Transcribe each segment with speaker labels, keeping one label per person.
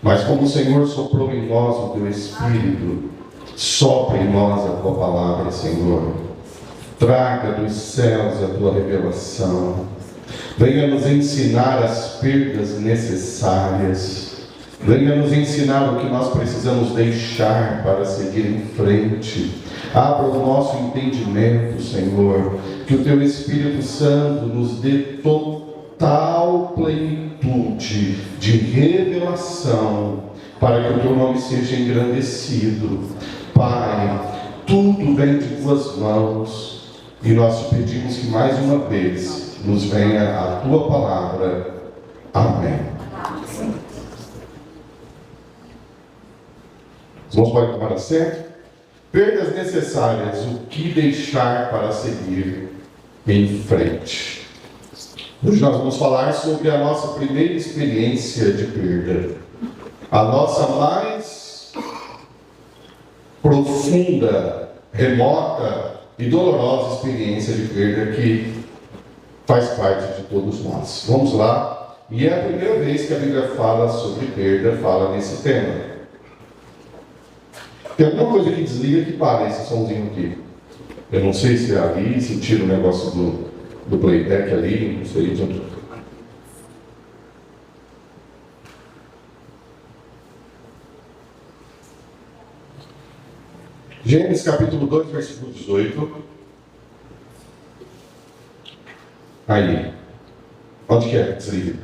Speaker 1: Mas como o Senhor soprou em nós o teu Espírito, sopra em nós a tua palavra, Senhor. Traga dos céus a tua revelação. Venha nos ensinar as perdas necessárias. Venha nos ensinar o que nós precisamos deixar para seguir em frente. Abra o nosso entendimento, Senhor, que o teu Espírito Santo nos dê total plenitude de revelação, para que o teu nome seja engrandecido. Pai, tudo vem de tuas mãos, e nós te pedimos que mais uma vez nos venha a tua palavra. Amém. Os irmãos podem tomar assento. Perdas necessárias, o que deixar para seguir em frente. Hoje nós vamos falar sobre a nossa primeira experiência de perda. A nossa mais profunda, remota e dolorosa experiência de perda que faz parte de todos nós. Vamos lá. E é a primeira vez que a Bíblia fala sobre perda, fala nesse tema. Tem alguma coisa que desliga que para esse somzinho aqui. Eu não sei se é ali, se tira o negócio do playback ali, não sei de onde. Gênesis capítulo 2, versículo 18. Aí. Onde que é? Desliga.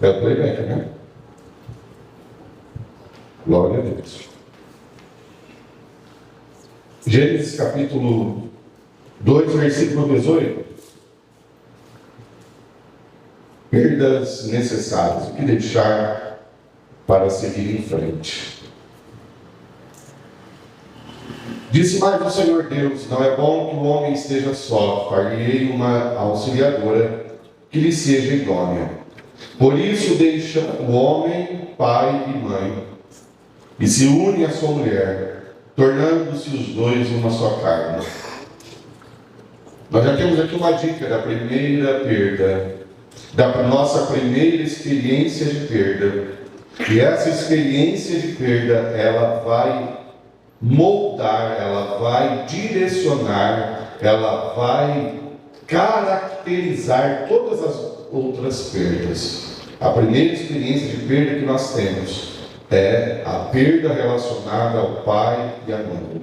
Speaker 1: É o playback, né? Glória a Deus. Gênesis capítulo 2, versículo 18. Perdas necessárias, o que deixar para seguir em frente. Disse mais o Senhor Deus: não é bom que o homem esteja só, far-lhe-ei uma auxiliadora que lhe seja idônea. Por isso deixa o homem pai e mãe, e se une à sua mulher, tornando-se os dois uma só carne. Nós já temos aqui uma dica da primeira perda, da nossa primeira experiência de perda. E essa experiência de perda, ela vai moldar, ela vai direcionar, ela vai caracterizar todas as outras perdas. A primeira experiência de perda que nós temos é a perda relacionada ao pai e à mãe.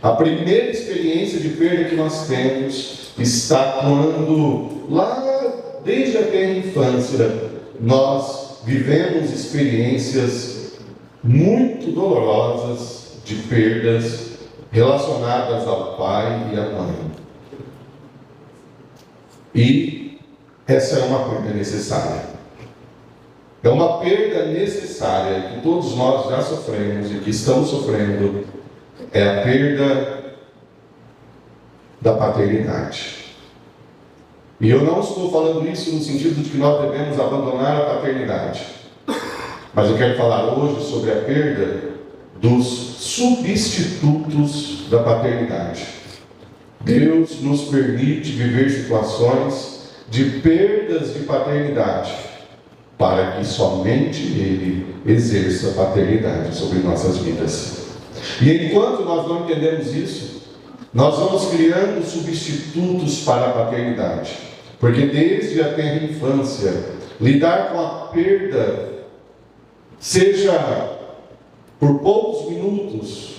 Speaker 1: A primeira experiência de perda que nós temos está quando, lá desde a tenra infância, nós vivemos experiências muito dolorosas de perdas relacionadas ao pai e à mãe. E essa é uma perda necessária. É uma perda necessária que todos nós já sofremos e que estamos sofrendo. É a perda da paternidade. E eu não estou falando isso no sentido de que nós devemos abandonar a paternidade. Mas eu quero falar hoje sobre a perda dos substitutos da paternidade. Deus nos permite viver situações de perdas de paternidade, para que somente Ele exerça a paternidade sobre nossas vidas. E enquanto nós não entendemos isso, nós vamos criando substitutos para a paternidade. Porque desde a tenra infância, lidar com a perda, seja por poucos minutos,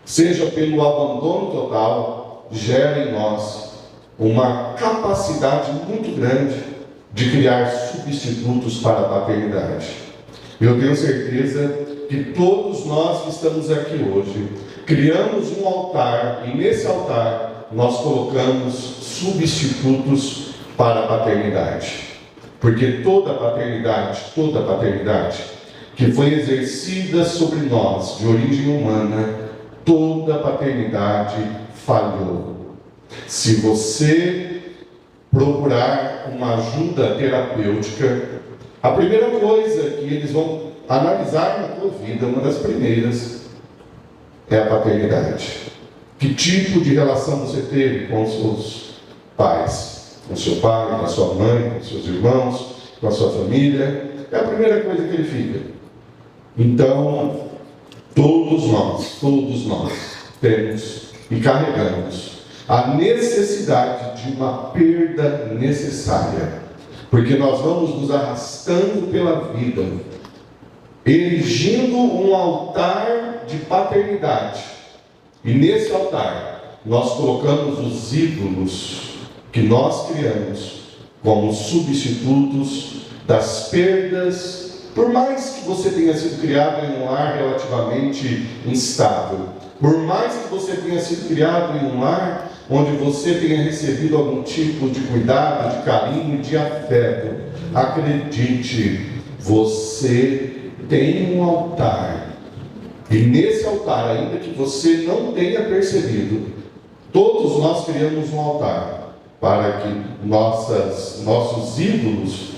Speaker 1: seja pelo abandono total, gera em nós uma capacidade muito grande de criar substitutos para a paternidade. Eu tenho certeza que todos nós que estamos aqui hoje criamos um altar, e nesse altar nós colocamos substitutos para a paternidade. Porque toda paternidade que foi exercida sobre nós de origem humana, toda paternidade falhou. Se você procurar uma ajuda terapêutica, a primeira coisa que eles vão analisar na tua vida, uma das primeiras, é a paternidade. Que tipo de relação você teve com os seus pais? Com seu pai, com a sua mãe, com seus irmãos, com a sua família? é a primeira coisa que ele fica. Então, todos nós temos e carregamos a necessidade de uma perda necessária, porque nós vamos nos arrastando pela vida, erigindo um altar de paternidade, e nesse altar nós colocamos os ídolos que nós criamos como substitutos das perdas. Por mais que você tenha sido criado em um lar relativamente instável, por mais que você tenha sido criado em um lar onde você tenha recebido algum tipo de cuidado, de carinho, de afeto, acredite, você tem um altar. E nesse altar, ainda que você não tenha percebido, todos nós criamos um altar para que nossos ídolos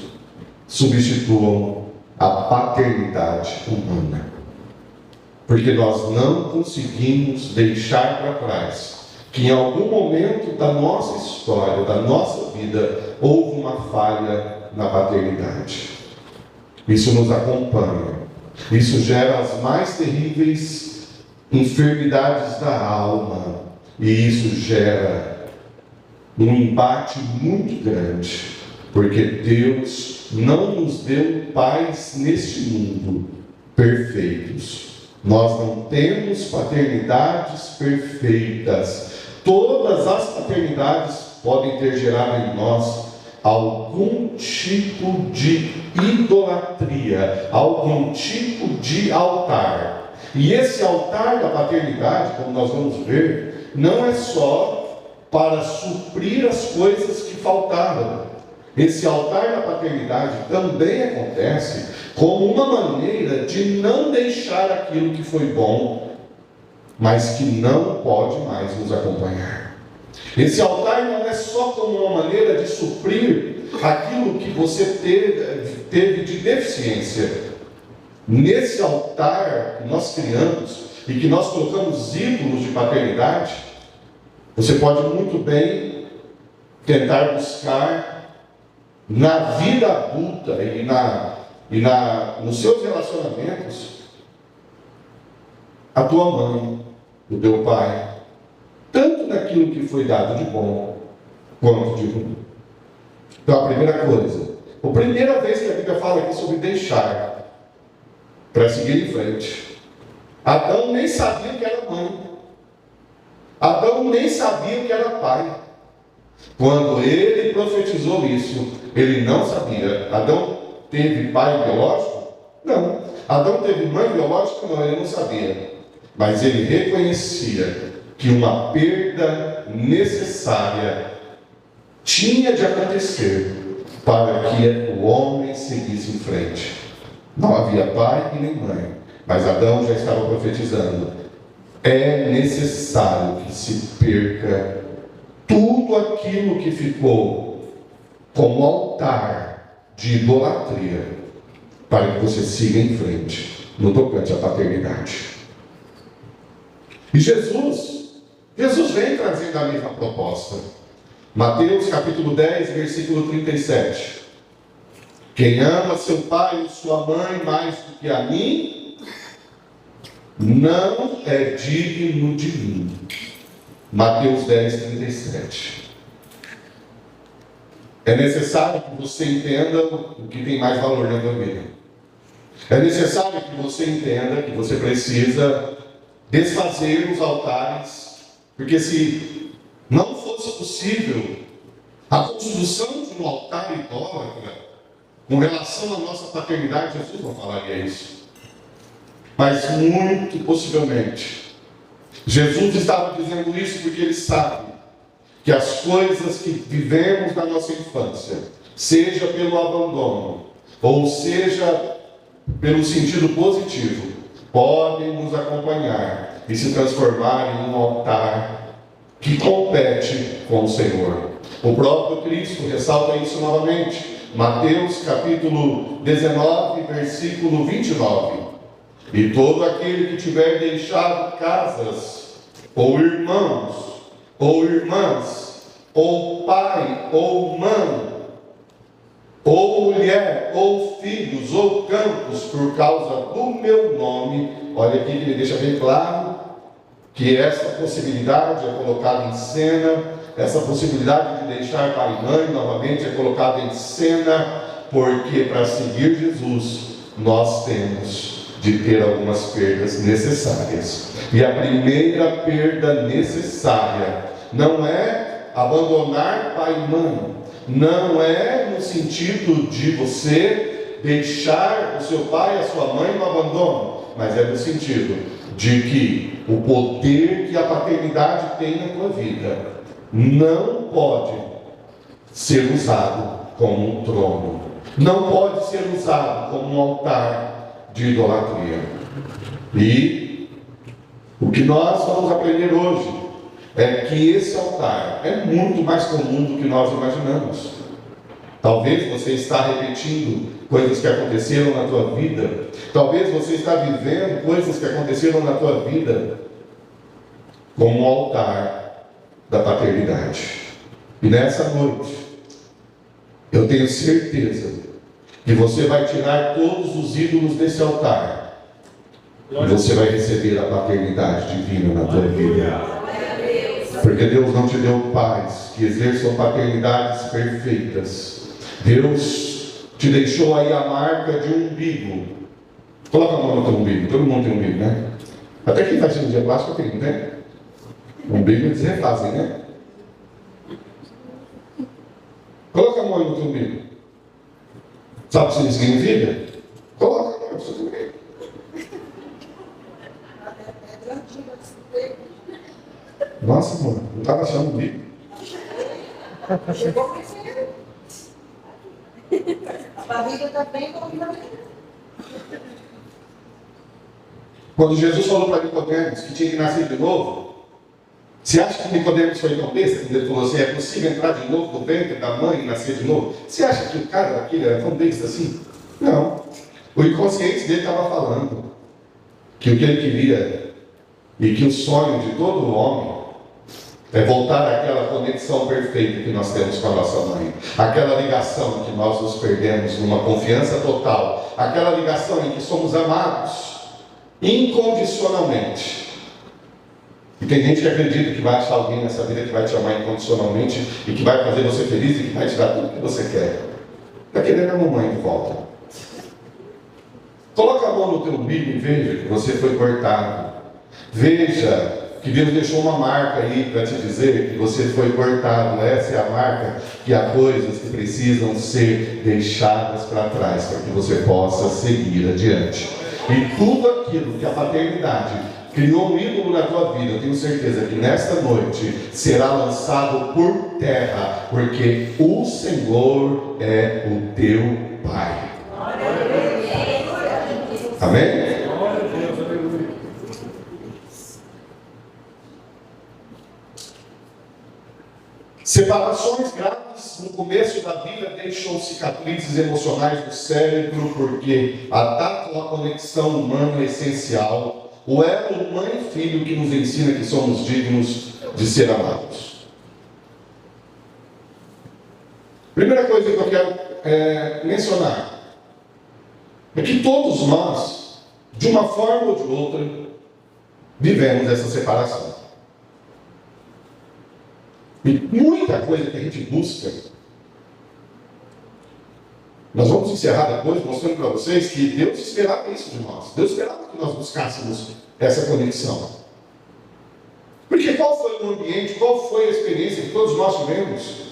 Speaker 1: substituam a paternidade humana. Porque nós não conseguimos deixar para trás que em algum momento da nossa história, da nossa vida, houve uma falha na paternidade. Isso nos acompanha. Isso gera as mais terríveis enfermidades da alma. E isso gera um embate muito grande. Porque Deus não nos deu pais neste mundo perfeitos. Nós não temos paternidades perfeitas. Todas as paternidades podem ter gerado em nós algum tipo de idolatria, algum tipo de altar. E esse altar da paternidade, como nós vamos ver, não é só para suprir as coisas que faltavam. Esse altar da paternidade também acontece como uma maneira de não deixar aquilo que foi bom, mas que não pode mais nos acompanhar. Esse altar não é só como uma maneira de suprir aquilo que você teve de deficiência. Nesse altar que nós criamos e que nós colocamos ídolos de paternidade, você pode muito bem tentar buscar na vida adulta e nos seus relacionamentos a tua mãe, o teu pai, tanto naquilo que foi dado de bom quanto de ruim. Então, a primeira vez que a Bíblia fala aqui sobre deixar para seguir em frente, Adão nem sabia que era mãe, Adão nem sabia que era pai. Quando ele profetizou isso, ele não sabia. Adão teve pai biológico? Não. Adão teve mãe biológica? Não, ele não sabia. Mas ele reconhecia que uma perda necessária tinha de acontecer para que o homem seguisse em frente. Não havia pai e nem mãe, mas Adão já estava profetizando. É necessário que se perca tudo aquilo que ficou como altar de idolatria, para que você siga em frente no tocante à paternidade. E Jesus vem trazendo a mesma proposta. Mateus capítulo 10, versículo 37. Quem ama seu pai e sua mãe mais do que a mim, não é digno de mim. Mateus 10, 37. É necessário que você entenda o que tem mais valor na tua vida. É necessário que você entenda que você precisa desfazer os altares, porque se não fosse possível a construção de um altar idólatra com relação à nossa paternidade, Jesus não falaria isso. Mas muito possivelmente Jesus estava dizendo isso porque ele sabe que as coisas que vivemos na nossa infância, seja pelo abandono, ou seja pelo sentido positivo, podem nos acompanhar e se transformar em um altar que compete com o Senhor. O próprio Cristo ressalta isso novamente. Mateus capítulo 19, versículo 29. E todo aquele que tiver deixado casas, ou irmãos, ou irmãs, ou pai, ou mãe, ou mulher, ou filhos, ou campos, por causa do meu nome. Olha aqui que ele deixa bem claro que essa possibilidade é colocada em cena, essa possibilidade de deixar pai e mãe novamente é colocada em cena, porque para seguir Jesus nós temos de ter algumas perdas necessárias. E a primeira perda necessária não é abandonar pai e mãe, não é no sentido de você deixar o seu pai e a sua mãe no abandono, mas é no sentido de que o poder que a paternidade tem na tua vida não pode ser usado como um trono, não pode ser usado como um altar de idolatria. E o que nós vamos aprender hoje é que esse altar é muito mais comum do que nós imaginamos. Talvez você está repetindo coisas que aconteceram na tua vida. Talvez você está vivendo coisas que aconteceram na tua vida como um altar da paternidade. E nessa noite, eu tenho certeza que você vai tirar todos os ídolos desse altar e você vai receber a paternidade divina na tua vida. Porque Deus não te deu pais que exerçam paternidades perfeitas. Deus te deixou aí a marca de um umbigo. Coloca a mão no teu umbigo. Todo mundo tem umbigo, né? Até quem faz cirurgia plástica tem, né? Umbigo eles refazem, né? Coloca a mão aí no teu umbigo. Sabe o que isso significa? Coloca a mão no teu umbigo. Nossa, amor, não estava achando o umbigo.
Speaker 2: A barriga está bem colocada.
Speaker 1: Quando Jesus falou para Nicodemos que tinha que nascer de novo, você acha que Nicodemos foi tão besta quando ele falou assim: é possível entrar de novo no ventre da mãe e nascer de novo? Você acha que o cara daquele era tão besta assim? Não. O inconsciente dele estava falando que o que ele queria e que o sonho de todo homem é voltar àquela conexão perfeita que nós temos com a nossa mãe, aquela ligação que nós nos perdemos numa confiança total, aquela ligação em que somos amados incondicionalmente. E tem gente que acredita que vai achar alguém nessa vida que vai te amar incondicionalmente e que vai fazer você feliz e que vai te dar tudo o que você quer. Está querendo a mamãe de volta. Coloca a mão no teu umbigo e veja que você foi cortado. Veja que Deus deixou uma marca aí para te dizer que você foi cortado. Essa é a marca que há coisas que precisam ser deixadas para trás para que você possa seguir adiante. E tudo aquilo que a paternidade criou um ídolo na tua vida, eu tenho certeza que nesta noite será lançado por terra, porque o Senhor é o teu Pai. Amém? Separações graves no começo da vida deixam cicatrizes emocionais do cérebro, porque atacam a conexão humana essencial, o elo mãe e filho que nos ensina que somos dignos de ser amados. Primeira coisa que eu quero mencionar é que todos nós, de uma forma ou de outra, vivemos essa separação. E muita coisa que a gente busca, nós vamos encerrar depois mostrando para vocês que Deus esperava isso de nós. Deus esperava que nós buscássemos essa conexão. Porque qual foi o ambiente, qual foi a experiência que todos nós tivemos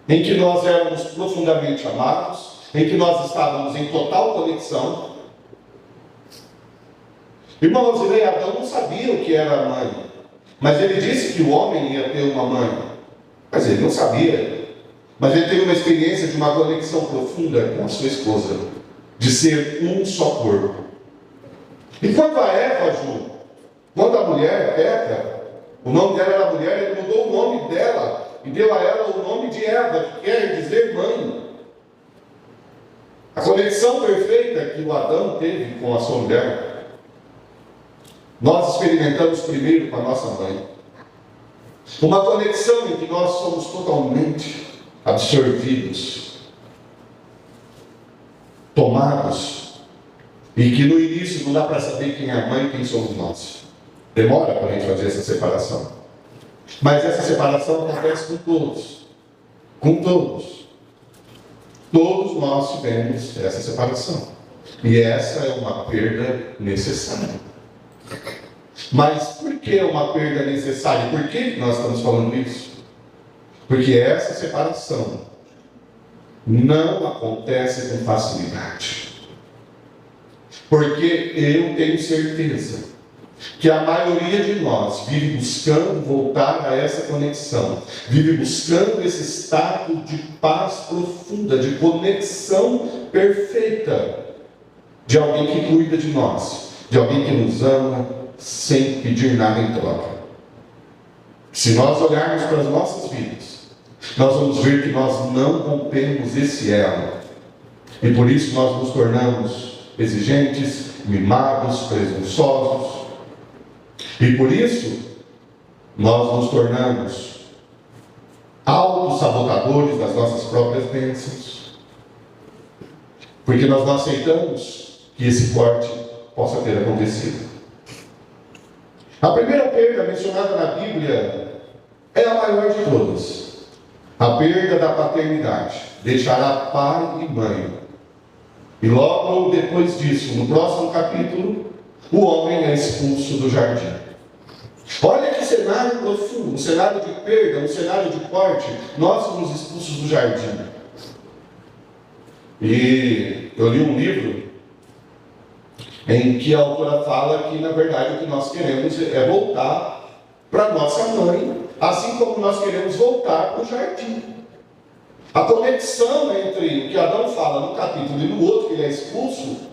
Speaker 1: em que nós éramos profundamente amados, em que nós estávamos em total conexão? Irmãos, Adão não sabia o que era a mãe. Mas ele disse que o homem ia ter uma mãe. Mas ele não sabia. Mas ele teve uma experiência de uma conexão profunda com a sua esposa, de ser um só corpo. E quando a Eva, Ju, quando a mulher peca, o nome dela era mulher, ele mudou o nome dela e deu a ela o nome de Eva, que quer dizer mãe. A conexão perfeita que o Adão teve com a sua mulher, nós experimentamos primeiro com a nossa mãe. Uma conexão em que nós somos totalmente absorvidos tomados, e que no início não dá para saber quem é a mãe e quem somos nós. Demora para a gente fazer essa separação. Mas essa separação acontece com todos. Com todos. Todos nós tivemos essa separação. E essa é uma perda necessária. Mas por que uma perda necessária? Por que nós estamos falando isso? Porque essa separação não acontece com facilidade. Porque eu tenho certeza que a maioria de nós vive buscando voltar a essa conexão, vive buscando esse estado de paz profunda, de conexão perfeita, de alguém que cuida de nós, de alguém que nos ama sem pedir nada em troca. Se nós olharmos para as nossas vidas, nós vamos ver que nós não rompemos esse elo, e por isso nós nos tornamos exigentes, mimados, presunçosos. E por isso, nós nos tornamos autossabotadores das nossas próprias bênçãos. Porque nós não aceitamos que esse corte possa ter acontecido. A primeira perda mencionada na Bíblia é a maior de todas. A perda da paternidade. Deixará pai e mãe. E logo depois disso, no próximo capítulo, o homem é expulso do jardim. Olha que cenário profundo, um cenário de perda, um cenário de corte. Nós somos expulsos do jardim. E eu li um livro em que a autora fala que, na verdade, o que nós queremos é voltar para nossa mãe, assim como nós queremos voltar para o jardim. A conexão entre o que Adão fala no capítulo e no outro, que ele é expulso,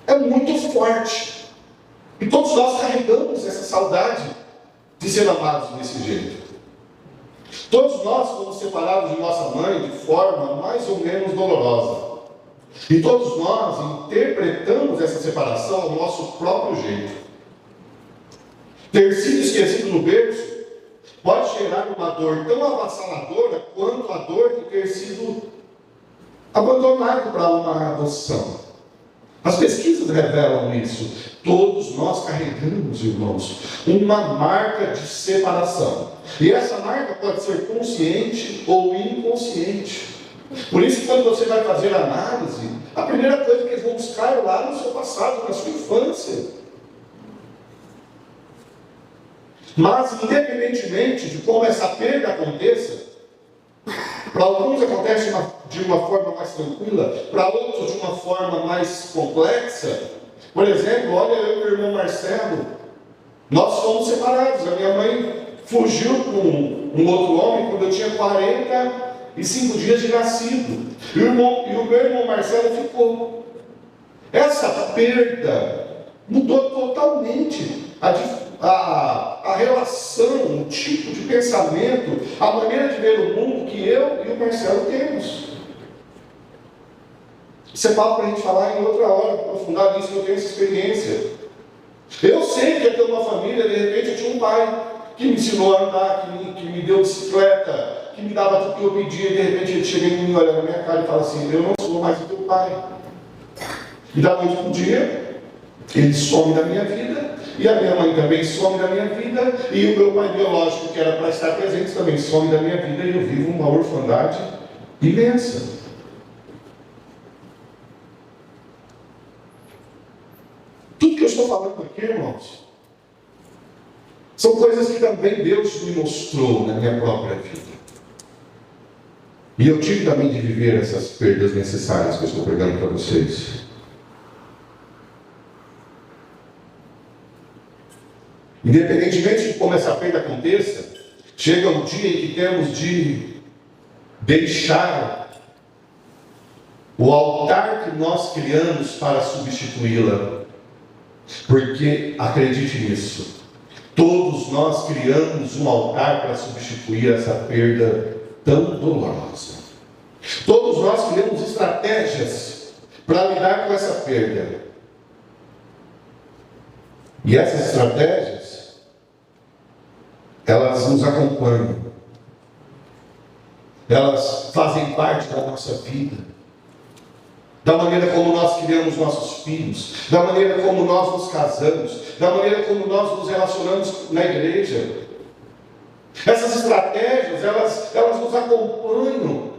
Speaker 1: é muito forte. E todos nós carregamos essa saudade de ser amados desse jeito. Todos nós fomos separados de nossa mãe de forma mais ou menos dolorosa. E todos nós interpretamos essa separação ao nosso próprio jeito. Ter sido esquecido no berço pode gerar uma dor tão avassaladora quanto a dor de ter sido abandonado para uma adoção. As pesquisas revelam isso. Todos nós carregamos, irmãos, uma marca de separação. E essa marca pode ser consciente ou inconsciente. Por isso que quando você vai fazer a análise, a primeira coisa que eles vão buscar é lá no seu passado, na sua infância. Mas, independentemente de como essa perda aconteça, para alguns acontece de uma forma mais tranquila, para outros de uma forma mais complexa. Por exemplo, olha eu e meu irmão Marcelo, nós fomos separados. A minha mãe fugiu com um outro homem quando eu tinha 45 dias de nascido. E o meu irmão Marcelo ficou. Essa perda mudou totalmente a relação, o tipo de pensamento, a maneira de ver o mundo que eu e o Marcelo temos. Isso é papo para a gente falar em outra hora, aprofundar nisso, que eu tenho essa experiência. Eu sei que eu tenho uma família, de repente eu tinha um pai que me ensinou a andar, que me deu bicicleta, que me dava tudo que eu pedia, e de repente ele chega em mim, olha na minha cara e fala assim: eu não sou mais o teu pai. E da noite para o dia, ele some da minha vida, e a minha mãe também some da minha vida, e o meu pai biológico, que era para estar presente, também some da minha vida, e eu vivo uma orfandade imensa. Tudo que eu estou falando aqui, irmãos, são coisas que também Deus me mostrou na minha própria vida. E eu tive também de viver essas perdas necessárias que eu estou pregando para vocês. Independentemente de como essa perda aconteça, chega um dia em que temos de deixar o altar que nós criamos para substituí-la. Porque, acredite nisso, todos nós criamos um altar para substituir essa perda tão dolorosa. Todos nós criamos estratégias para lidar com essa perda. E essas estratégias, elas nos acompanham. Elas fazem parte da nossa vida. da maneira como nós criamos nossos filhos, da maneira como nós nos casamos, da maneira como nós nos relacionamos na igreja. Essas estratégias, elas nos acompanham.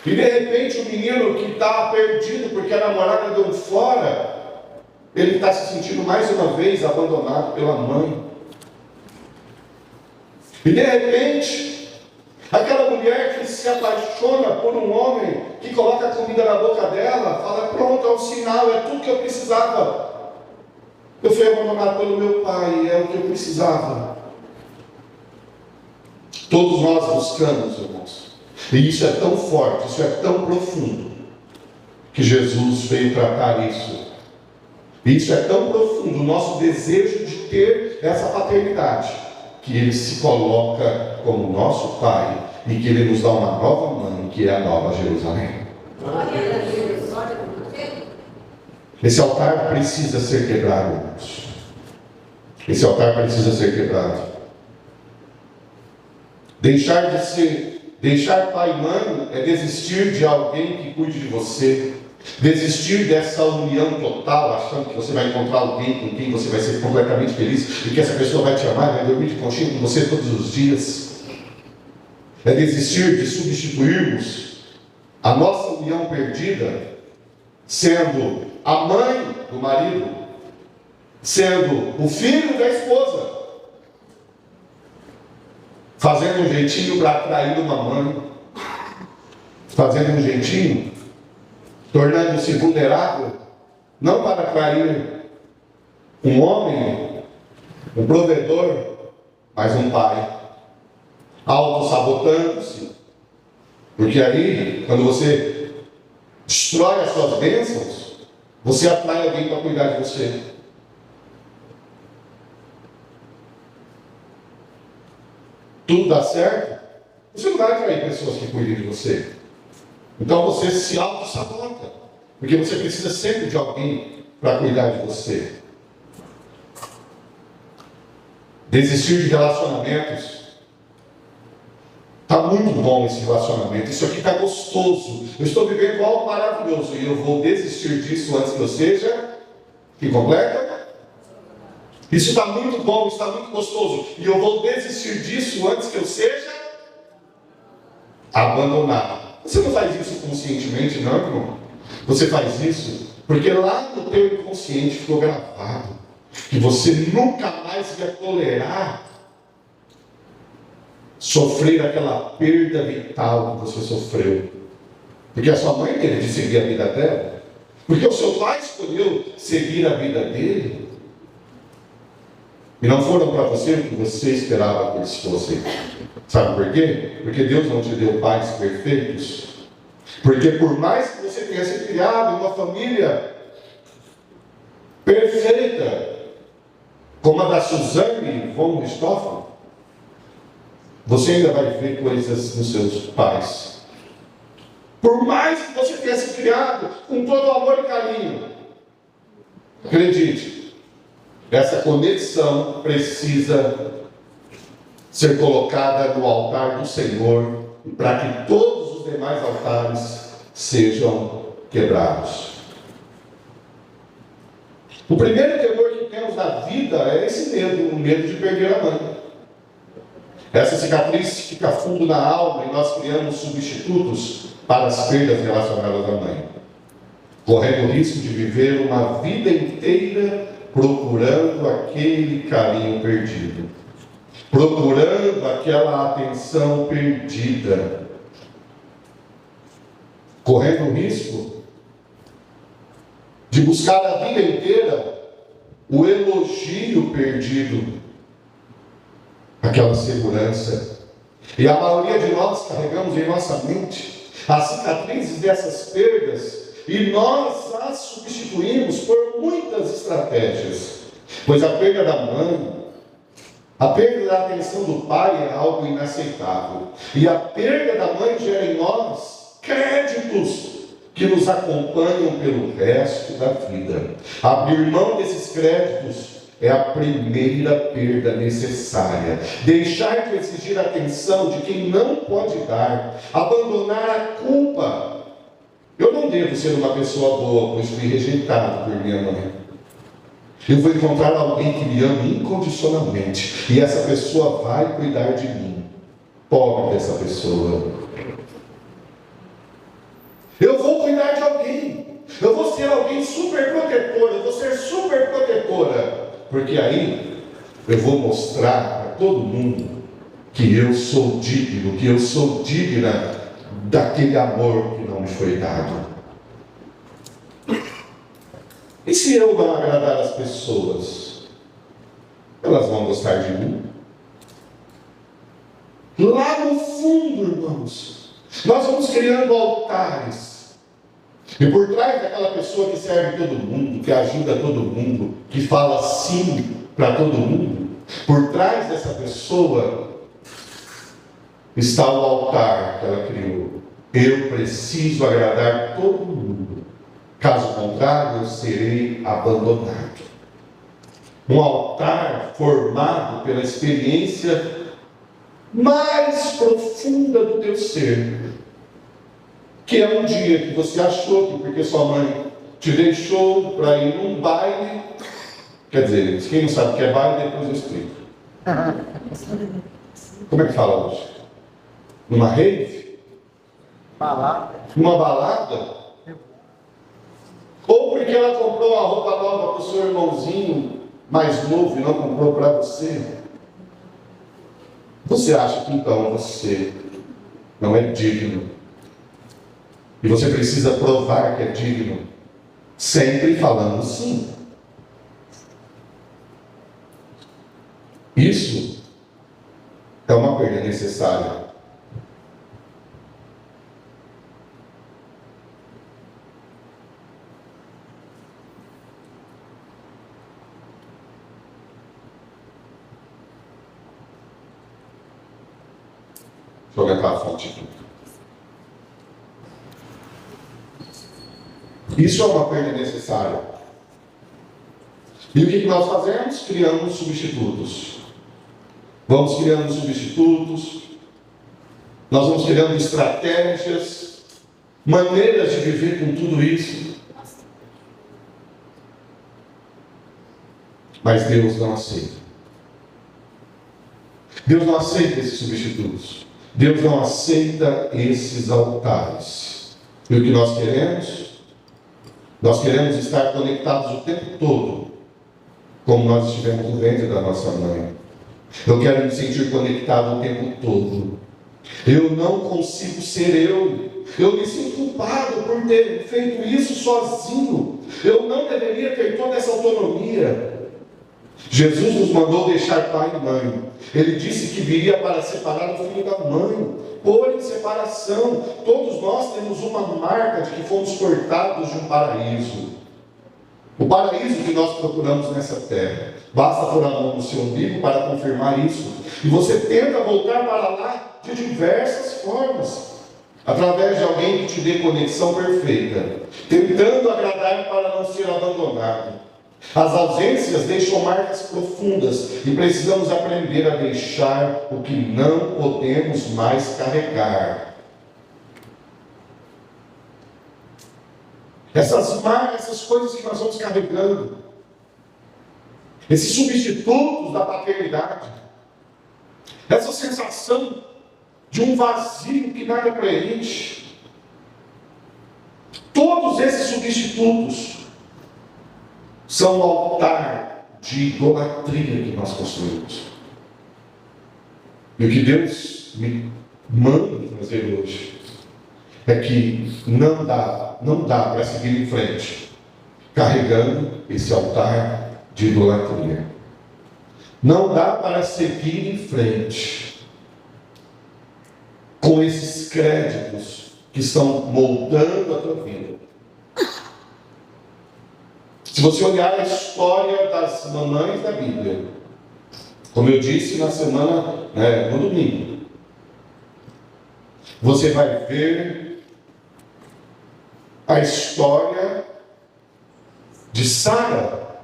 Speaker 1: E de repente o menino que está perdido porque a namorada deu fora, ele está se sentindo mais uma vez abandonado pela mãe. E de repente, aquela mulher que se apaixona por um homem que coloca a comida na boca dela, fala: pronto, é um sinal, é tudo que eu precisava. Eu fui abandonado pelo meu pai, é o que eu precisava. Todos nós buscamos, irmãos. E isso é tão forte, isso é tão profundo, que Jesus veio tratar isso. E isso é tão profundo, o nosso desejo de ter essa paternidade, que Ele se coloca como nosso Pai e que Ele nos dá uma nova mãe, que é a Nova Jerusalém. Esse altar precisa ser quebrado, irmãos. Esse altar precisa ser quebrado. Deixar pai e mãe é desistir de alguém que cuide de você. Desistir dessa união total, achando que você vai encontrar alguém com quem você vai ser completamente feliz e que essa pessoa vai te amar, vai dormir de conchinha com você todos os dias. É desistir de substituirmos a nossa união perdida, sendo a mãe do marido, sendo o filho da esposa, fazendo um jeitinho para atrair uma mãe, fazendo um jeitinho, tornando-se vulnerável, não para atrair um homem, um provedor, mas um pai, auto-sabotando-se, porque aí, quando você destrói as suas bênçãos, você atrai alguém para cuidar de você. Tudo dá certo, você não vai atrair pessoas que cuidem de você. Então você se auto-sabota, porque você precisa sempre de alguém para cuidar de você. Desistir de relacionamentos. Está muito bom esse relacionamento, isso aqui está gostoso, eu estou vivendo algo maravilhoso e eu vou desistir disso antes que eu seja incompleta. Isso está muito bom, está muito gostoso e eu vou desistir disso antes que eu seja abandonado. Você não faz isso conscientemente, não, irmão? Você faz isso porque lá no teu inconsciente ficou gravado que você nunca mais ia tolerar sofrer aquela perda vital que você sofreu. Porque a sua mãe teve de seguir a vida dela. Porque o seu pai escolheu seguir a vida dele. E não foram para você o que você esperava que eles fossem. Sabe por quê? Porque Deus não te deu pais perfeitos. Porque por mais que você tenha sido criado em uma família perfeita, como a da Suzane von Richthofen, você ainda vai ver coisas nos seus pais. Por mais que você tenha sido criado com todo o amor e carinho, acredite, essa conexão precisa ser colocada no altar do Senhor, para que todos os demais altares sejam quebrados. O primeiro temor que temos na vida é esse medo, o medo de perder a mãe. Essa cicatriz fica fundo na alma e nós criamos substitutos para as perdas relacionadas à mãe, correndo o risco de viver uma vida inteira procurando aquele carinho perdido, procurando aquela atenção perdida, correndo o risco de buscar a vida inteira o elogio perdido, aquela segurança. E a maioria de nós carregamos em nossa mente as cicatrizes dessas perdas e nós as substituímos por muitas estratégias. Pois a perda da mãe, a perda da atenção do pai é algo inaceitável. E a perda da mãe gera em nós créditos que nos acompanham pelo resto da vida. Abrir mão desses créditos é a primeira perda necessária. Deixar de exigir atenção de quem não pode dar. Abandonar a culpa Eu não devo ser uma pessoa boa, pois fui rejeitado por minha mãe. Eu vou encontrar alguém que me ame incondicionalmente, e essa pessoa vai cuidar de mim. Pobre dessa pessoa. Eu vou cuidar de alguém. Eu vou ser alguém super protetor. Eu vou ser super protetora. Porque aí eu vou mostrar para todo mundo que eu sou digno, que eu sou digna daquele amor que não me foi dado. E se eu não agradar as pessoas, elas vão gostar de mim? Lá no fundo, irmãos, nós vamos criando altares. E por trás daquela pessoa que serve todo mundo, que ajuda todo mundo, que fala sim para todo mundo, por trás dessa pessoa está o altar que ela criou. Eu preciso agradar todo mundo. Caso contrário, eu serei abandonado. Um altar formado pela experiência mais profunda do teu ser, que é um dia que você achou que porque sua mãe te deixou para ir num baile, quer dizer, quem não sabe o que é baile, depois eu explico. Como é que fala hoje? Numa rave?
Speaker 3: Balada.
Speaker 1: Numa balada? Ou porque ela comprou uma roupa nova para o seu irmãozinho mais novo e não comprou para você? Você acha que então você não é digno? E você precisa provar que é digno, sempre falando sim. Isso é uma perda necessária. Deixa eu aumentar a fonte aqui. Isso é uma perda necessária. E o que nós fazemos? Criamos substitutos. Vamos criando substitutos. Nós vamos criando estratégias, maneiras de viver com tudo isso. Mas Deus não aceita. Deus não aceita esses substitutos. Deus não aceita esses altares. E o que nós queremos? Nós queremos estar conectados o tempo todo, como nós estivemos no ventre da nossa mãe. Eu quero me sentir conectado o tempo todo. Eu não consigo ser eu. Eu me sinto culpado por ter feito isso sozinho. Eu não deveria ter toda essa autonomia. Jesus nos mandou deixar pai e mãe. Ele disse que viria para separar o filho da mãe, pôr em separação. Todos nós temos uma marca de que fomos cortados de um paraíso. O paraíso que nós procuramos nessa terra. Basta pôr a mão no seu umbigo para confirmar isso. E você tenta voltar para lá de diversas formas. Através de alguém que te dê conexão perfeita. Tentando agradar para não ser abandonado. As ausências deixam marcas profundas e precisamos aprender a deixar o que não podemos mais carregar. Essas marcas, essas coisas que nós vamos carregando, esses substitutos da paternidade, essa sensação de um vazio que nada preenche, todos esses substitutos são o altar de idolatria que nós construímos. E o que Deus me manda fazer hoje é que não dá para seguir em frente carregando esse altar de idolatria. Não dá para seguir em frente com esses créditos que estão moldando a tua vida. Se você olhar a história das mamães da Bíblia, como eu disse na semana, no domingo, você vai ver a história de Sara,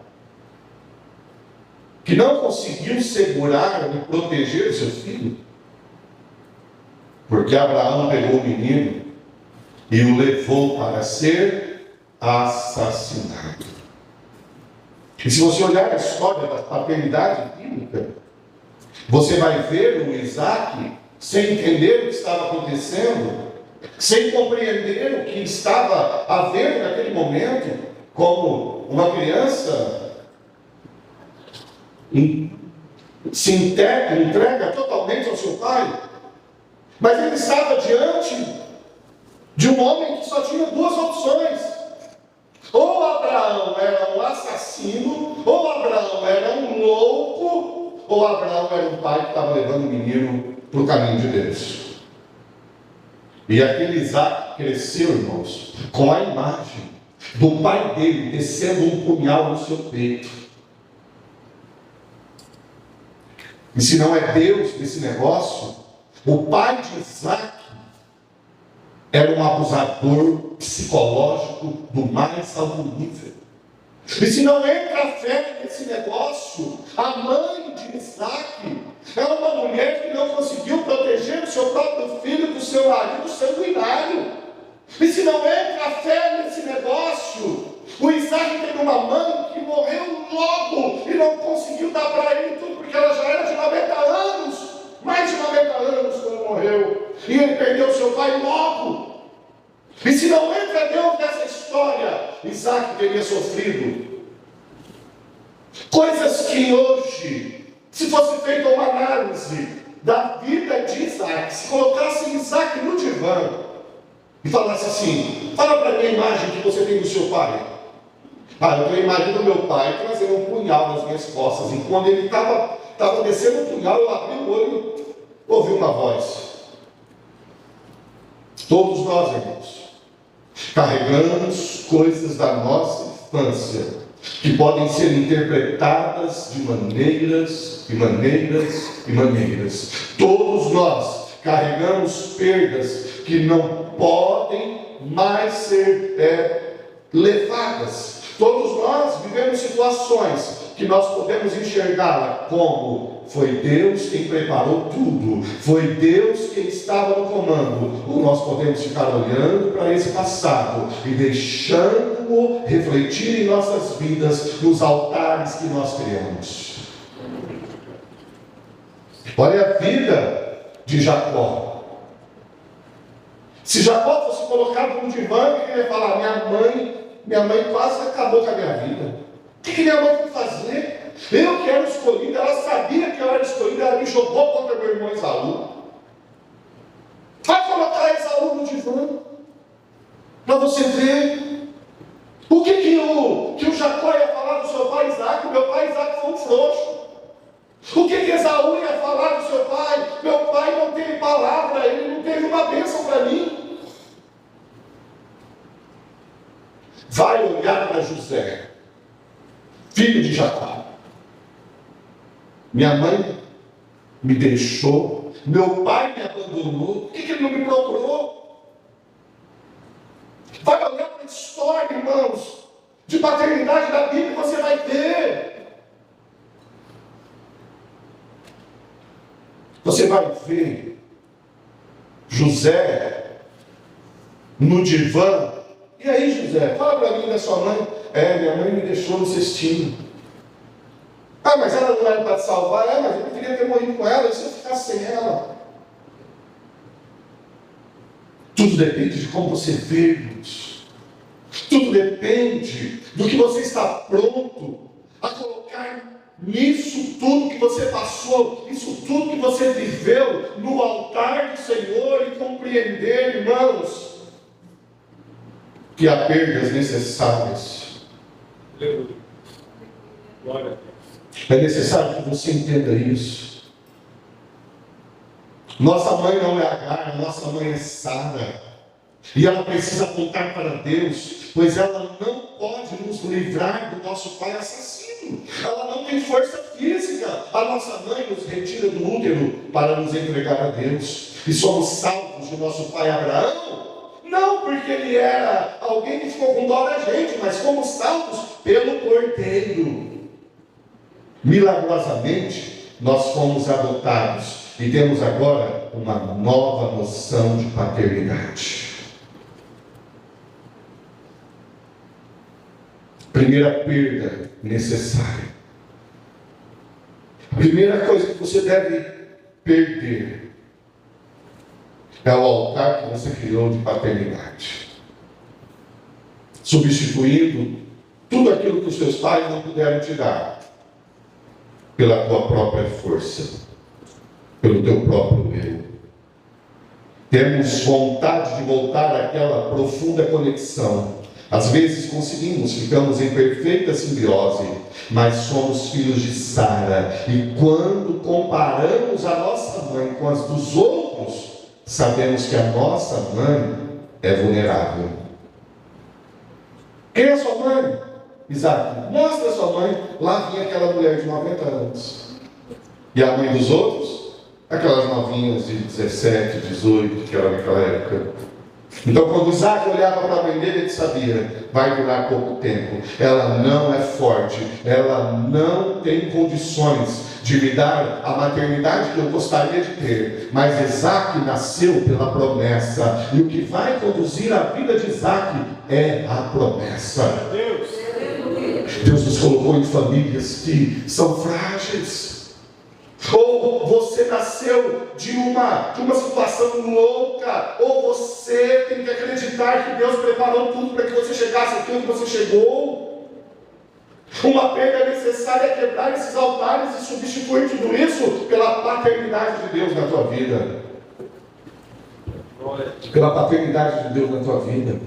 Speaker 1: que não conseguiu segurar e proteger o seu filho, porque Abraão pegou o menino e o levou para ser assassinado. E se você olhar a história da paternidade bíblica, você vai ver o Isaac sem entender o que estava acontecendo, sem compreender o que estava havendo naquele momento, como uma criança se entrega totalmente ao seu pai. Mas ele estava diante de um homem que só tinha duas opções: ou Abraão era um assassino, ou Abraão era um louco, ou Abraão era um pai que estava levando o menino para o caminho de Deus. E aquele Isaac cresceu, irmãos, com a imagem do pai dele descendo um punhal no seu peito. E se não é Deus nesse negócio, o pai de Isaac era um abusador psicológico do mais alto nível. E se não entra a fé nesse negócio, a mãe de Isaac é uma mulher que não conseguiu proteger o seu próprio filho do seu marido sanguinário. E se não entra a fé nesse negócio, o Isaac teve uma mãe que morreu logo e não conseguiu dar para ele tudo, porque ela já era de 90 anos, mais de 90 anos quando morreu, e ele perdeu seu pai logo. E se não entra Deus nessa história, Isaac teria sofrido coisas que hoje, se fosse feita uma análise da vida de Isaac, se colocasse Isaac no divã e falasse assim: fala para mim a imagem que você tem do seu pai. Eu tenho a imagem do meu pai trazendo um punhal nas minhas costas, e quando ele estava descendo o punhal, eu abri o olho e ouvi uma voz. Todos nós, irmãos, carregamos coisas da nossa infância que podem ser interpretadas de maneiras e maneiras e maneiras. Todos nós carregamos perdas que não podem mais ser levadas. Todos nós vivemos situações que nós podemos enxergá-la como: foi Deus quem preparou tudo, foi Deus quem estava no comando. Ou nós podemos ficar olhando para esse passado e deixando-o refletir em nossas vidas, nos altares que nós criamos. Olha a vida de Jacó. Se Jacó fosse colocado no divã, ele ia falar: minha mãe quase acabou com a minha vida. O que minha mãe foi fazer? Eu que era escolhido, ela sabia que eu era escolhido, ela me jogou contra meu irmão Esaú. Vai colocar Esaú no divã, para você ver o que o Jacó ia falar do seu pai Isaac. O meu pai Isaac foi um frouxo. O que Esaú ia falar do seu pai? Meu pai não teve palavra, ele não teve uma bênção para mim. Vai olhar para José, filho de Jacó. Minha mãe me deixou, meu pai me abandonou, por que ele não me procurou? Vai olhar para a história, irmãos, de paternidade da Bíblia, e você vai ver. Você vai ver José no divã. E aí, José, fala para mim da sua mãe. Minha mãe me deixou no cestinho. Mas ela não era para te salvar. Mas eu preferia ter morrido com ela, e se eu ficasse sem ela? Tudo depende de como você vê, irmãos. Tudo depende do que você está pronto a colocar nisso tudo que você passou, isso tudo que você viveu no altar do Senhor, e compreender, irmãos, que há perdas necessárias.
Speaker 3: Glória a Deus.
Speaker 1: É necessário que você entenda isso. Nossa mãe não é Agar, nossa mãe é Sara. E ela precisa apontar para Deus, pois ela não pode nos livrar do nosso pai assassino. Ela não tem força física. A nossa mãe nos retira do útero para nos entregar a Deus. E somos salvos do nosso pai Abraão, não porque ele era alguém que ficou com dó da gente, mas fomos salvos pelo Cordeiro. Milagrosamente, nós fomos adotados e temos agora uma nova noção de paternidade. Primeira perda necessária. A primeira coisa que você deve perder é o altar que você criou de paternidade, substituindo tudo aquilo que os seus pais não puderam te dar pela tua própria força, pelo teu próprio eu. Temos vontade de voltar àquela profunda conexão. Às vezes conseguimos, ficamos em perfeita simbiose, mas somos filhos de Sara. E quando comparamos a nossa mãe com as dos outros, sabemos que a nossa mãe é vulnerável. Quem é sua mãe? Isaac, mostra a sua mãe. Lá vinha aquela mulher de 90 anos. E a mãe dos outros? Aquelas novinhas de 17, 18, que era naquela época. Então, quando Isaac olhava para a mãe dele, ele sabia, vai durar pouco tempo. Ela não é forte, ela não tem condições de me dar a maternidade que eu gostaria de ter. Mas Isaac nasceu pela promessa, e o que vai conduzir a vida de Isaac é a promessa. Deus nos colocou em famílias que são frágeis. Ou você nasceu de uma situação louca, ou você tem que acreditar que Deus preparou tudo para que você chegasse aqui onde você chegou. Uma perda necessária é quebrar esses altares e substituir tudo isso pela paternidade de Deus na tua vida. Pela paternidade de Deus na tua vida.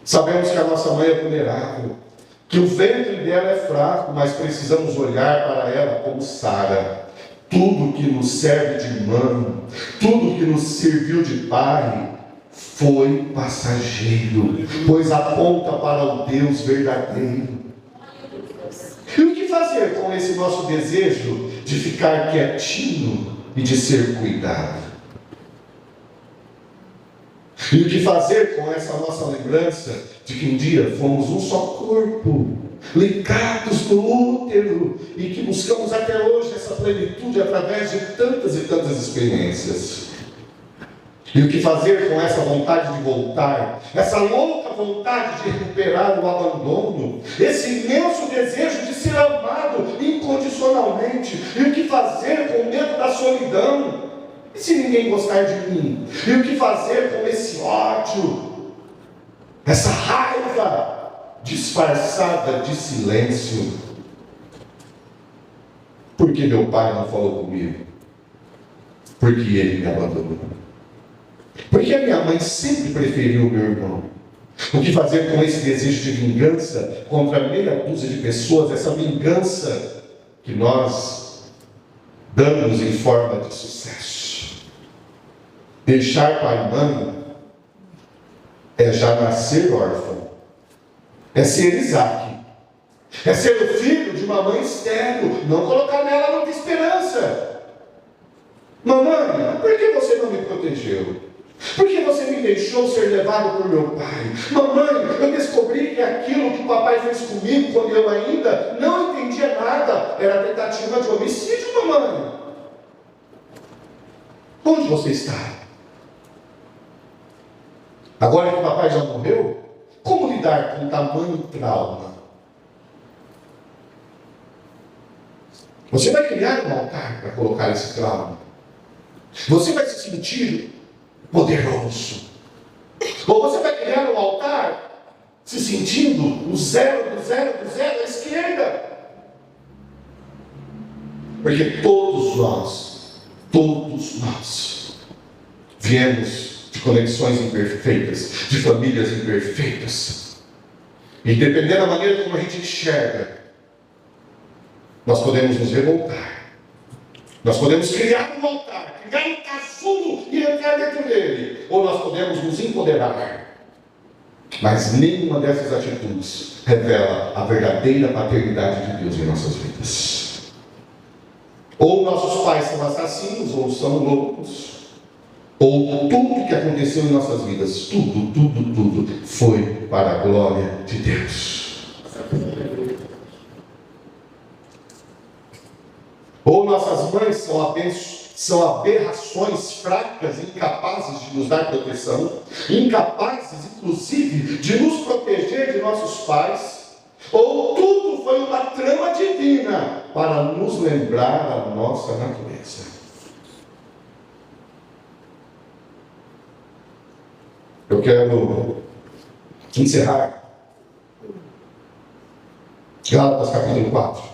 Speaker 1: Sabemos que a nossa mãe é vulnerável, que o ventre dela é fraco, mas precisamos olhar para ela como Sara. Tudo que nos serve de mãe, tudo que nos serviu de pai, foi passageiro, pois aponta para o Deus verdadeiro. E o que fazer com esse nosso desejo de ficar quietinho e de ser cuidado? E o que fazer com essa nossa lembrança de que um dia fomos um só corpo, ligados no útero, e que buscamos até hoje essa plenitude através de tantas e tantas experiências? E o que fazer com essa vontade de voltar, essa louca vontade de recuperar o abandono, esse imenso desejo de ser amado incondicionalmente? E o que fazer com o medo da solidão? E se ninguém gostar de mim? E o que fazer com esse ódio, essa raiva disfarçada de silêncio? Porque meu pai não falou comigo? Porque ele me abandonou? Porque a minha mãe sempre preferiu o meu irmão? O que fazer com esse desejo de vingança contra meia dúzia de pessoas, essa vingança que nós damos em forma de sucesso? Deixar pai e mãe é já nascer órfão, é ser Isaac, é ser o filho de uma mãe estéril, não colocar nela muita esperança. Mamãe, por que você não me protegeu? Por que você me deixou ser levado por meu pai? Mamãe, eu descobri que aquilo que o papai fez comigo quando eu ainda não entendia nada era tentativa de homicídio, mamãe. Onde você está? Agora que o papai já morreu, como lidar com tamanho trauma? Você vai criar um altar para colocar esse trauma. Você vai se sentir poderoso. Ou você vai criar um altar se sentindo o zero do zero do zero à esquerda. Porque todos nós viemos de conexões imperfeitas, de famílias imperfeitas. E dependendo da maneira como a gente enxerga, nós podemos nos revoltar. Nós podemos criar um altar, criar um casulo e entrar dentro dele. Ou nós podemos nos empoderar. Mas nenhuma dessas atitudes revela a verdadeira paternidade de Deus em nossas vidas. Ou nossos pais são assassinos, ou são loucos. Ou tudo que aconteceu em nossas vidas, tudo foi para a glória de Deus. Ou nossas mães são aberrações fracas, incapazes de nos dar proteção, incapazes, inclusive, de nos proteger de nossos pais, ou tudo foi uma trama divina para nos lembrar a nossa natureza. Eu quero encerrar Gálatas capítulo 4.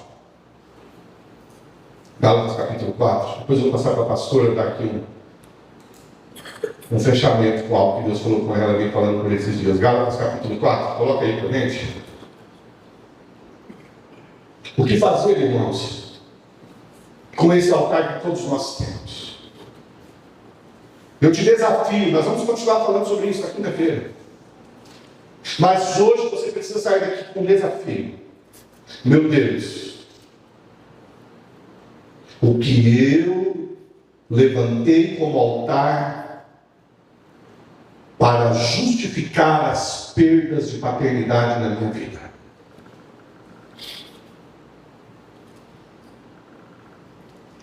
Speaker 1: Gálatas capítulo 4. Depois eu vou passar para a pastora dar aqui um fechamento com algo que Deus falou com ela, vem falando por esses dias. Gálatas capítulo 4. Coloca aí para a gente. O que fazer, irmãos, com esse altar que todos nós temos? Eu te desafio, nós vamos continuar falando sobre isso na quinta-feira. Mas hoje você precisa sair daqui com um desafio. Meu Deus, o que eu levantei como altar para justificar as perdas de paternidade na minha vida?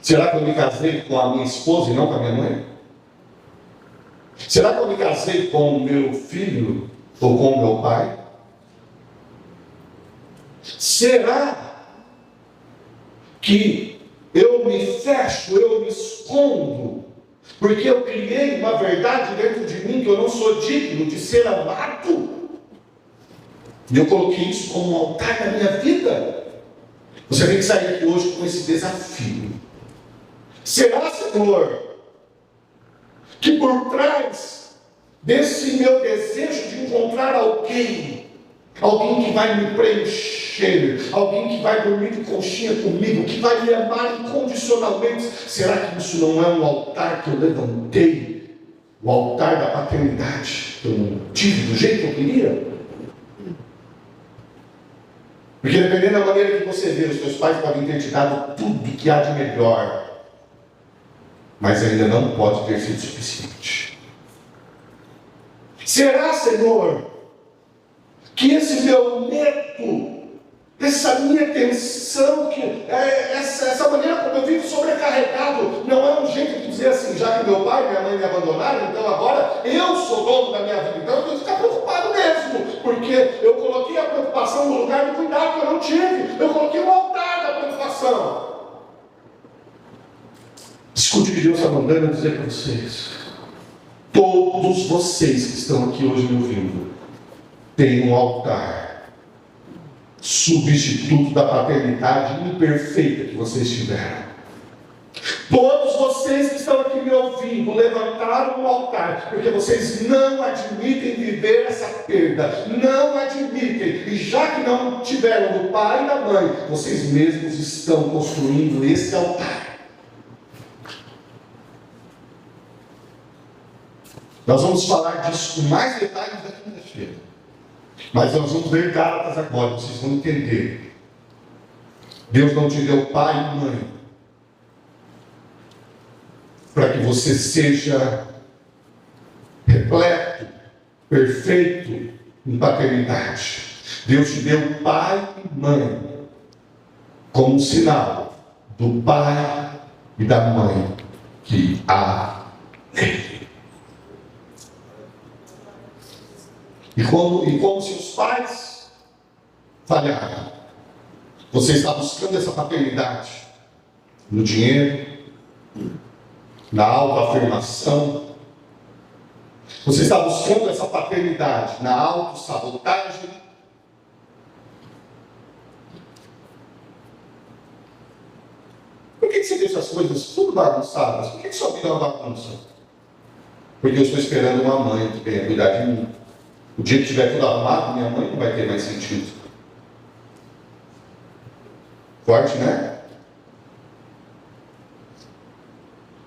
Speaker 1: Será que eu me casei com a minha esposa e não com a minha mãe? Será que eu me casei com o meu filho ou com o meu pai? Será que eu me fecho, eu me escondo, porque eu criei uma verdade dentro de mim que eu não sou digno de ser amado? E eu coloquei isso como um altar na minha vida. Você tem que sair aqui hoje com esse desafio. Será, Senhor, que por trás desse meu desejo de encontrar alguém que vai me preencher, alguém que vai dormir de conchinha comigo, que vai me amar incondicionalmente, será que isso não é um altar que eu levantei? O altar da paternidade que eu não tive do jeito que eu queria? Porque dependendo da maneira que você vê, os teus pais podem ter te dado tudo que há de melhor, mas ainda não pode ter sido suficiente. Será, Senhor, que esse meu medo, essa minha tensão, essa maneira como eu vivo sobrecarregado, não é um jeito de dizer assim, já que meu pai e minha mãe me abandonaram, então agora eu sou dono da minha vida, então eu tenho que ficar preocupado mesmo, porque eu coloquei a preocupação no lugar do cuidado que eu não tive, eu coloquei o altar da preocupação. Escute o que Deus está mandando eu dizer para vocês. Todos vocês que estão aqui hoje me ouvindo, têm um altar substituto da paternidade imperfeita que vocês tiveram. Todos vocês que estão aqui me ouvindo levantaram um altar, porque vocês não admitem viver essa perda, não admitem, e já que não tiveram do pai e da mãe, vocês mesmos estão construindo esse altar. Nós vamos falar disso com mais detalhes na quinta-feira. Mas nós vamos ver Gálatas agora, vocês vão entender. Deus não te deu pai e mãe para que você seja repleto, perfeito em paternidade. Deus te deu pai e mãe como um sinal do pai e da mãe que há nele. E como se os pais falharam, você está buscando essa paternidade no dinheiro, na autoafirmação, você está buscando essa paternidade na autossabotagem. Por que você deixa as coisas tudo bagunçadas? Por que sua vida é uma bagunça? Porque eu estou esperando uma mãe que venha cuidar de mim. O dia que estiver tudo arrumado, minha mãe não vai ter mais sentido. Forte, né?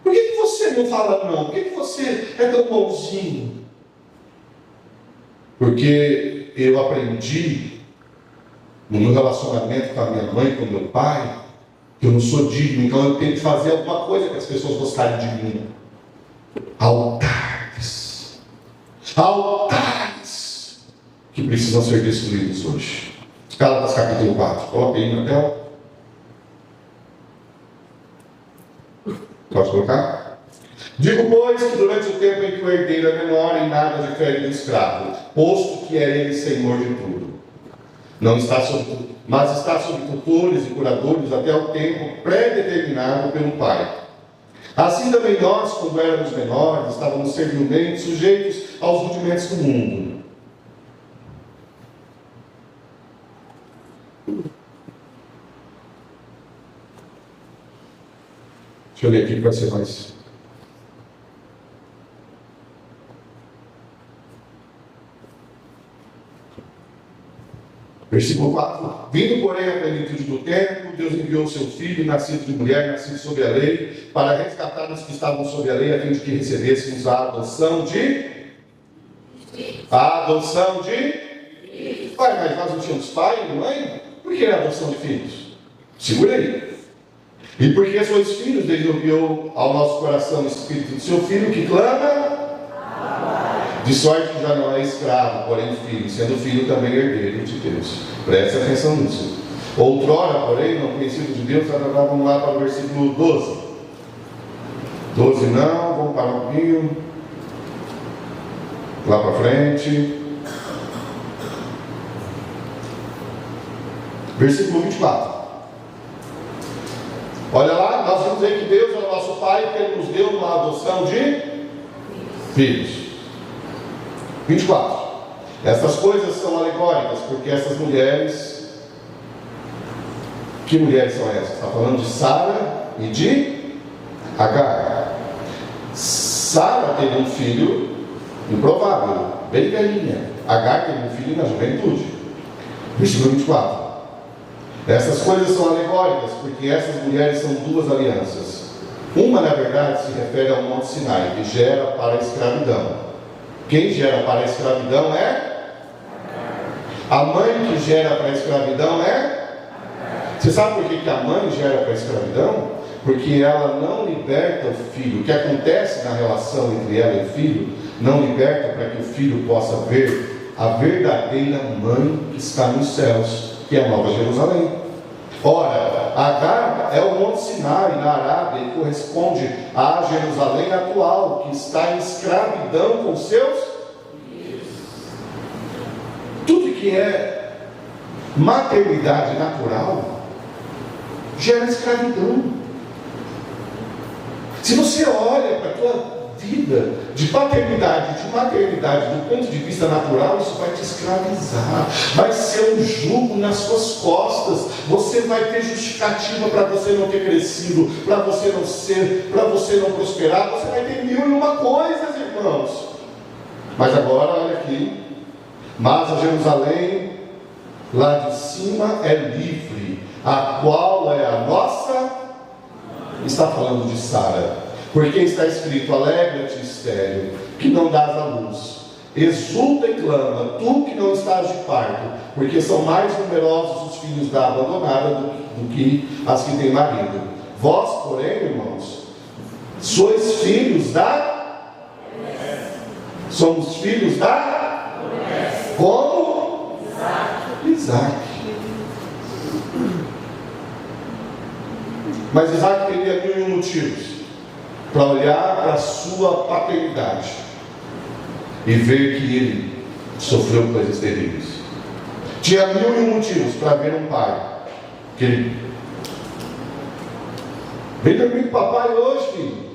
Speaker 1: Por que você não fala não? Por que você é tão bonzinho? Porque eu aprendi no meu relacionamento com a minha mãe, com o meu pai, que eu não sou digno, então eu tenho que fazer alguma coisa para as pessoas gostarem de mim. Altares. Altares que precisam ser destruídos hoje. Gálatas capítulo 4. Coloque aí na tela. Posso colocar? Digo, pois, que durante o tempo em que o herdeiro é menor, em nada difere do escravo, posto que é ele senhor de tudo. Não está sob, mas está sob tutores e curadores até o tempo pré-determinado pelo Pai. Assim também nós, quando éramos menores, estávamos servilmente sujeitos aos rudimentos do mundo. Deixa eu ler aqui para ser mais. Versículo 4. Vindo, porém, a plenitude do tempo, Deus enviou o seu filho, nascido de mulher, nascido sob a lei, para resgatar os que estavam sob a lei, a fim de que recebêssemos a adoção de. A adoção de. Pai, mas nós não tínhamos pai e mãe? Por que a adoção de filhos? Segura aí. E porque sois filhos, Deus enviou ao nosso coração o Espírito do seu Filho, que clama, de sorte que já não é escravo, porém filho, sendo filho também herdeiro de Deus. Preste atenção nisso. Outrora, porém, não conhecido de Deus, vamos lá para o versículo 12. 12 não, vamos parar um pouquinho. Lá para frente. Versículo 24. Olha lá, nós vamos dizer que Deus é o nosso Pai, que Ele nos deu uma adoção de filhos. 24. Essas coisas são alegóricas, porque essas mulheres, que mulheres são essas? Está falando de Sara e de Agar. Sara teve um filho improvável, bem velhinha. Agar teve um filho na juventude. Versículo 24. Essas coisas são alegóricas, porque essas mulheres são duas alianças. Uma, na verdade, se refere ao Monte Sinai, que gera para a escravidão. Quem gera para a escravidão é? A mãe que gera para a escravidão é? Você sabe por que a mãe gera para a escravidão? Porque ela não liberta o filho. O que acontece na relação entre ela e o filho, não liberta para que o filho possa ver a verdadeira mãe que está nos céus, que é a Nova Jerusalém. Ora, Agar é o Monte Sinai na Arábia e corresponde à Jerusalém atual, que está em escravidão com seus filhos. Tudo que é maternidade natural gera escravidão. Se você olha para a tua vida de paternidade, de maternidade, do ponto de vista natural, isso vai te escravizar, vai ser um jugo nas suas costas. Você vai ter justificativa para você não ter crescido, para você não ser, para você não prosperar. Você vai ter mil e uma coisas, irmãos. Mas agora, olha aqui. Mas a Jerusalém lá de cima é livre, a qual é a nossa. Está falando de Sara. Porque está escrito: alegra-te, estéril, que não dás à luz. Exulta e clama, tu que não estás de parto, porque são mais numerosos os filhos da abandonada do que as que têm marido. Vós, porém, irmãos, sois filhos da... Somos filhos da... Como? Isaac. Mas Isaac teria 1001 motivos para olhar para a sua paternidade e ver que ele sofreu coisas terríveis. Tinha 1001 motivos para ver um pai que ele... Vem dormir com o papai hoje, filho.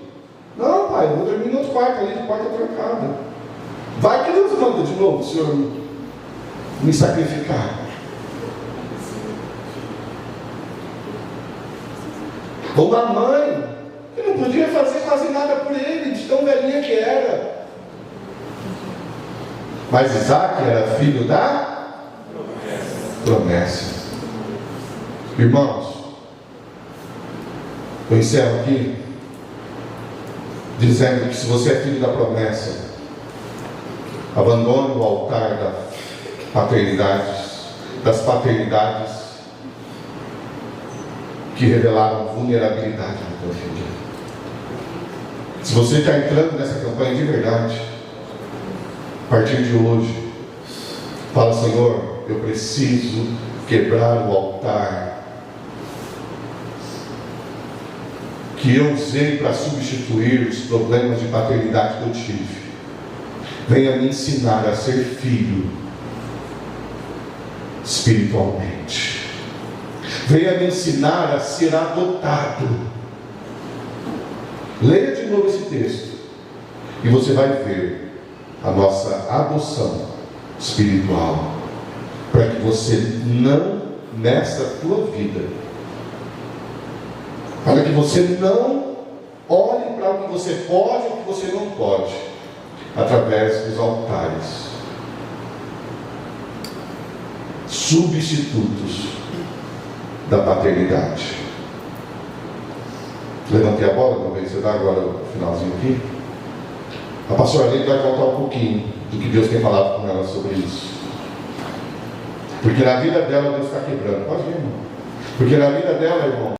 Speaker 1: Não, pai, eu vou dormir no outro quarto ali, de porta trancada. Vai que Deus manda de novo o senhor me sacrificar. Uma mãe que não podia fazer quase nada por ele, de tão velhinha que era. Mas Isaac era filho da promessa. Irmãos, eu encerro aqui dizendo que se você é filho da promessa, abandone o altar das paternidades que revelaram vulnerabilidade na tua vida. Se você está entrando nessa campanha de verdade, a partir de hoje, fala: Senhor, eu preciso quebrar o altar que eu usei para substituir os problemas de paternidade que eu tive. Venha me ensinar a ser filho espiritualmente. Venha me ensinar a ser adotado. Leia de novo esse texto e você vai ver a nossa adoção espiritual, para que você não, nessa tua vida, para que você não olhe para o que você pode e o que você não pode, através dos altares, substitutos da paternidade. Levantei a bola, não veio, você dá agora o finalzinho aqui. A pastora Leite vai contar um pouquinho do que Deus tem falado com ela sobre isso. Porque na vida dela Deus está quebrando. Pode ir, irmão. Porque na vida dela, irmão,